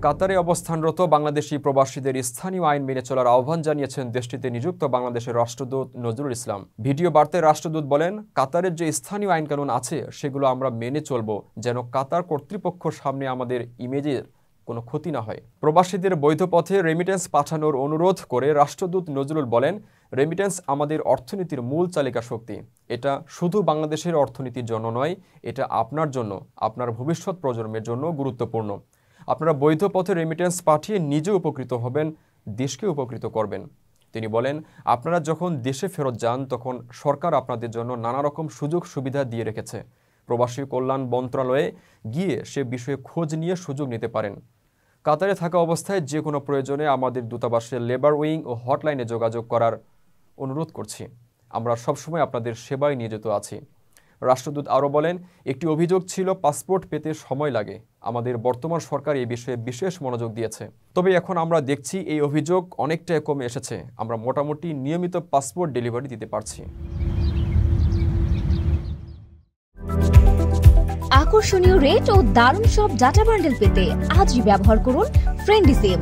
কাতারে অবস্থানরত বাংলাদেশি প্রবাসীদের স্থানীয় আইন মেনে চলার আহ্বান জানিয়েছেন দেশটিতে নিযুক্ত বাংলাদেশের রাষ্ট্রদূত নজরুল ইসলাম। ভিডিও বার্তায় রাষ্ট্রদূত বলেন, কাতারের যে স্থানীয় আইনকানুন আছে সেগুলো আমরা মেনে চলব, যেন কাতার কর্তৃপক্ষের সামনে আমাদের ইমেজের কোনো ক্ষতি না হয়। প্রবাসীদের বৈধ পথে রেমিটেন্স পাঠানোর অনুরোধ করে রাষ্ট্রদূত নজরুল বলেন, রেমিটেন্স আমাদের অর্থনীতির মূল চালিকা শক্তি। এটা শুধু বাংলাদেশের অর্থনীতির জন্য নয়, এটা আপনার জন্য, আপনার ভবিষ্যৎ প্রজন্মের জন্য গুরুত্বপূর্ণ। আপনারা বৈধ পথে রেমিটেন্স পাঠিয়ে নিজে উপকৃত হবেন, দেশকে উপকৃত করবেন। তিনি বলেন, আপনারা যখন দেশে ফেরত যান তখন সরকার আপনাদের জন্য নানা রকম সুযোগ সুবিধা দিয়ে রেখেছে। প্রবাসী কল্যাণ মন্ত্রণালয়ে গিয়ে সে বিষয়ে খোঁজ নিয়ে সুযোগ নিতে পারেন। কাতারে থাকা অবস্থায় যে কোনো প্রয়োজনে আমাদের দূতাবাসের লেবার উইং ও হটলাইনে যোগাযোগ করার অনুরোধ করছি। আমরা সবসময় আপনাদের সেবায় নিয়োজিত আছি। রাষ্ট্রদূত আরও বলেন, একটি অভিযোগ ছিল পাসপোর্ট পেতে সময় লাগে। আমাদের বর্তমান সরকার এই বিষয়ে বিশেষ মনোযোগ দিয়েছে। তবে এখন আমরা দেখছি এই অভিযোগ অনেকটাই কমে এসেছে। আমরা মোটামুটি নিয়মিত পাসপোর্ট ডেলিভারি দিতে পারছি। আকর্ষণীয় রেট ও দারুণ সব ডাটা বান্ডেল পেতে আজই ব্যবহার করুন ফ্রেন্ডলি সিম।